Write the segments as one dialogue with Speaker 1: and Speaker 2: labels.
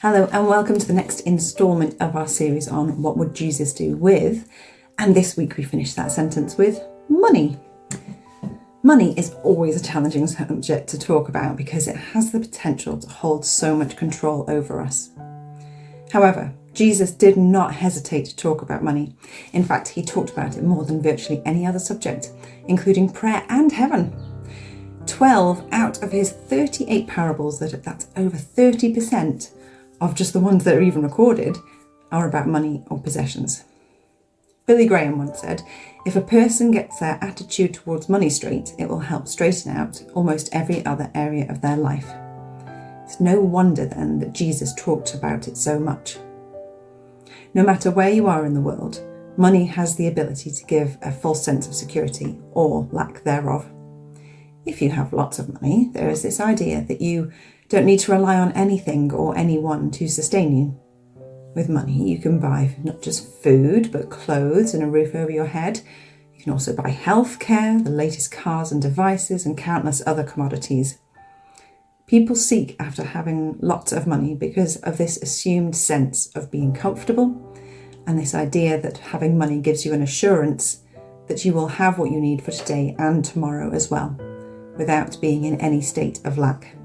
Speaker 1: Hello and welcome to the next instalment of our series on what would Jesus do with, and this week we finish that sentence with money. Money is always a challenging subject to talk about because it has the potential to hold so much control over us. However, Jesus did not hesitate to talk about money. In fact, he talked about it more than virtually any other subject, including prayer and heaven. 12 out of his 38 parables, that's over 30%, of just the ones that are even recorded, are about money or possessions. Billy Graham once said, if a person gets their attitude towards money straight, it will help straighten out almost every other area of their life. It's no wonder then that Jesus talked about it so much. No matter where you are in the world, money has the ability to give a false sense of security or lack thereof. If you have lots of money, there is this idea that you don't need to rely on anything or anyone to sustain you. With money, you can buy not just food, but clothes and a roof over your head. You can also buy healthcare, the latest cars and devices, and countless other commodities. People seek after having lots of money because of this assumed sense of being comfortable and this idea that having money gives you an assurance that you will have what you need for today and tomorrow as well, without being in any state of lack.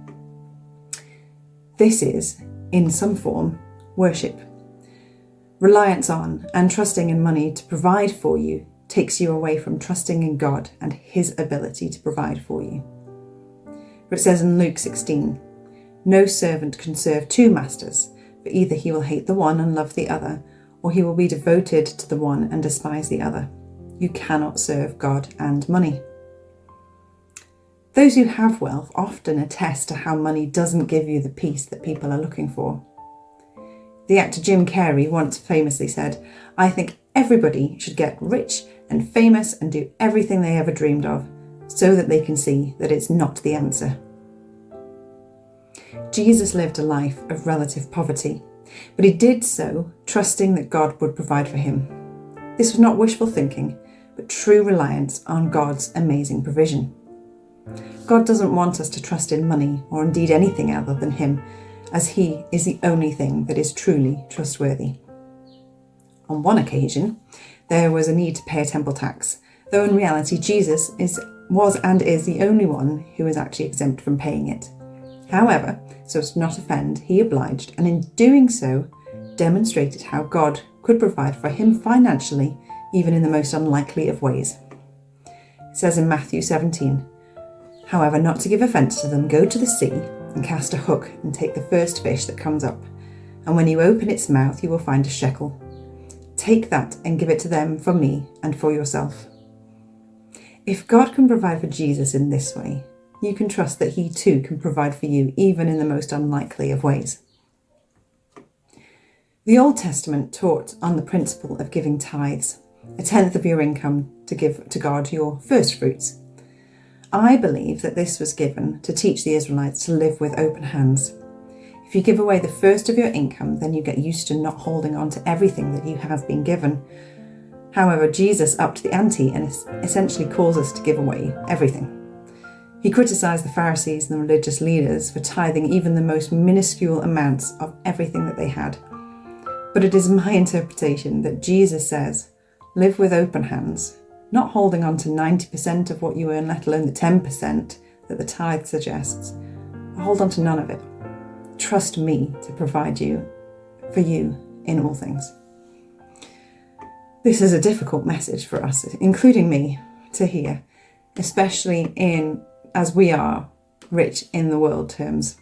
Speaker 1: This is, in some form, worship. Reliance on and trusting in money to provide for you takes you away from trusting in God and his ability to provide for you. For it says in Luke 16, no servant can serve two masters, for either he will hate the one and love the other, or he will be devoted to the one and despise the other. You cannot serve God and money. Those who have wealth often attest to how money doesn't give you the peace that people are looking for. The actor Jim Carrey once famously said, I think everybody should get rich and famous and do everything they ever dreamed of, so that they can see that it's not the answer. Jesus lived a life of relative poverty, but he did so trusting that God would provide for him. This was not wishful thinking, but true reliance on God's amazing provision. God doesn't want us to trust in money or indeed anything other than him, as he is the only thing that is truly trustworthy. On one occasion, there was a need to pay a temple tax, though in reality Jesus was and is the only one who is actually exempt from paying it. However, so as to not offend, he obliged, and in doing so, demonstrated how God could provide for him financially, even in the most unlikely of ways. It says in Matthew 17, however, not to give offence to them, go to the sea and cast a hook and take the first fish that comes up. And when you open its mouth, you will find a shekel. Take that and give it to them for me and for yourself. If God can provide for Jesus in this way, you can trust that he too can provide for you, even in the most unlikely of ways. The Old Testament taught on the principle of giving tithes, a tenth of your income to give to God your first fruits. I believe that this was given to teach the Israelites to live with open hands. If you give away the first of your income, then you get used to not holding on to everything that you have been given. However, Jesus upped the ante and essentially calls us to give away everything. He criticised the Pharisees and the religious leaders for tithing even the most minuscule amounts of everything that they had. But it is my interpretation that Jesus says, live with open hands, not holding on to 90% of what you earn, let alone the 10% that the tithe suggests. Hold on to none of it. Trust me to provide for you in all things. This is a difficult message for us, including me, to hear, especially as we are rich in the world terms.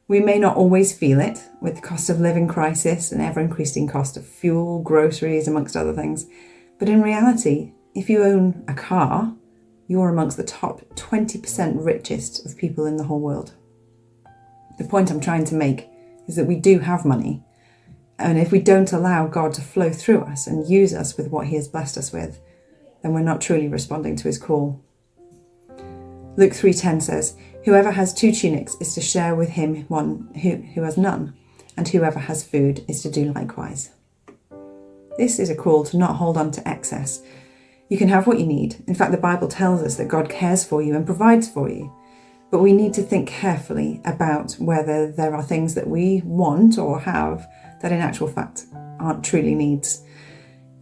Speaker 1: We may not always feel it with the cost of living crisis and ever-increasing cost of fuel, groceries, amongst other things. But in reality, if you own a car, you're amongst the top 20% richest of people in the whole world. The point I'm trying to make is that we do have money, and if we don't allow God to flow through us and use us with what he has blessed us with, then we're not truly responding to his call. Luke 3:10 says, whoever has 2 tunics is to share with him one who has none, and whoever has food is to do likewise. This is a call to not hold on to excess. You can have what you need. In fact, the Bible tells us that God cares for you and provides for you. But we need to think carefully about whether there are things that we want or have that in actual fact aren't truly needs.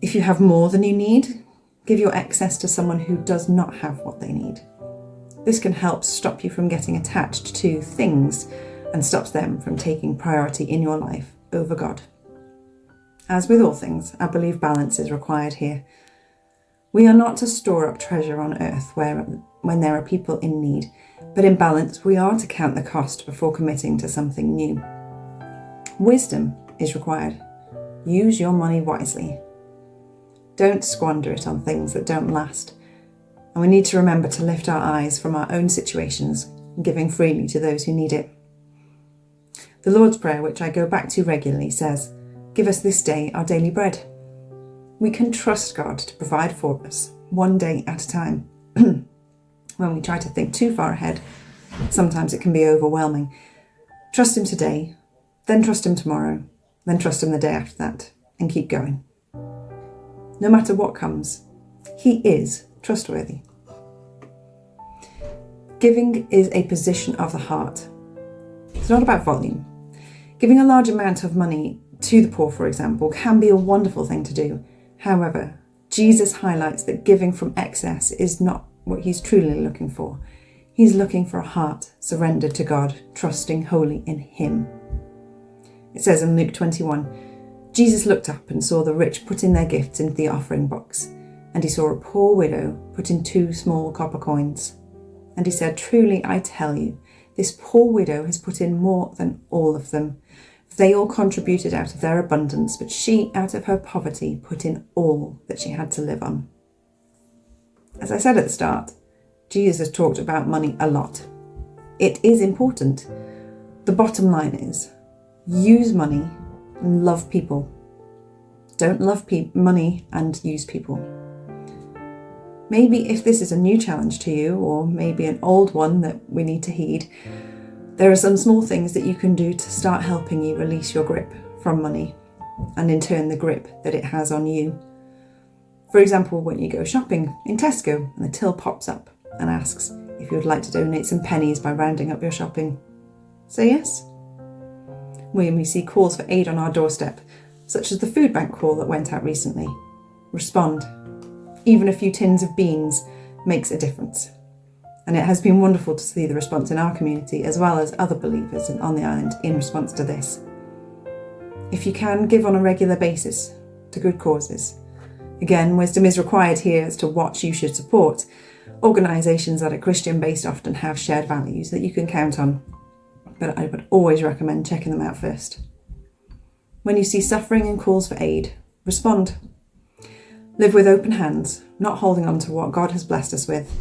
Speaker 1: If you have more than you need, give your excess to someone who does not have what they need. This can help stop you from getting attached to things and stops them from taking priority in your life over God. As with all things, I believe balance is required here. We are not to store up treasure on earth when there are people in need, but in balance we are to count the cost before committing to something new. Wisdom is required. Use your money wisely. Don't squander it on things that don't last. And we need to remember to lift our eyes from our own situations, giving freely to those who need it. The Lord's Prayer, which I go back to regularly, says, "Give us this day our daily bread." We can trust God to provide for us, one day at a time. When we try to think too far ahead, sometimes it can be overwhelming. Trust Him today, then trust Him tomorrow, then trust Him the day after that, and keep going. No matter what comes, He is trustworthy. Giving is a position of the heart. It's not about volume. Giving a large amount of money to the poor, for example, can be a wonderful thing to do. However, Jesus highlights that giving from excess is not what He's truly looking for. He's looking for a heart surrendered to God, trusting wholly in Him. It says in Luke 21, Jesus looked up and saw the rich put in their gifts into the offering box, and He saw a poor widow put in 2 small copper coins. And He said, "Truly I tell you, this poor widow has put in more than all of them. They all contributed out of their abundance, but she, out of her poverty, put in all that she had to live on." As I said at the start, Jesus has talked about money a lot. It is important. The bottom line is, use money and love people. Don't love money and use people. Maybe if this is a new challenge to you, or maybe an old one that we need to heed, there are some small things that you can do to start helping you release your grip from money, and in turn the grip that it has on you. For example, when you go shopping in Tesco and the till pops up and asks if you would like to donate some pennies by rounding up your shopping, say yes. When we see calls for aid on our doorstep, such as the food bank call that went out recently, respond. Even a few tins of beans makes a difference. And it has been wonderful to see the response in our community as well as other believers on the island in response to this. If you can, give on a regular basis to good causes. Again, wisdom is required here as to what you should support. Organisations that are Christian-based often have shared values that you can count on, but I would always recommend checking them out first. When you see suffering and calls for aid, respond. Live with open hands, not holding on to what God has blessed us with,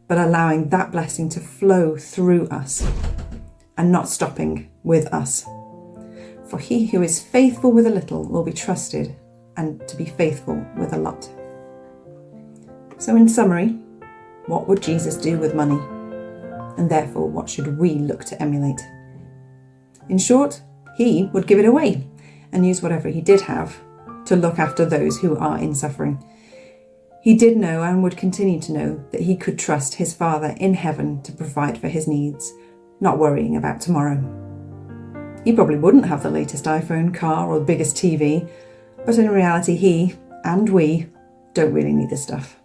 Speaker 1: but allowing that blessing to flow through us and not stopping with us. For he who is faithful with a little will be trusted and to be faithful with a lot. So in summary, what would Jesus do with money? And therefore, what should we look to emulate? In short, he would give it away and use whatever he did have to look after those who are in suffering. He did know and would continue to know that he could trust his Father in heaven to provide for his needs, not worrying about tomorrow. He probably wouldn't have the latest iPhone, car, or the biggest TV, but in reality he, and we, don't really need this stuff.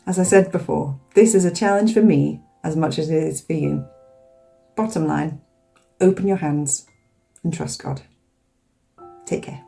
Speaker 1: As I said before, this is a challenge for me as much as it is for you. Bottom line, open your hands and trust God. Take care.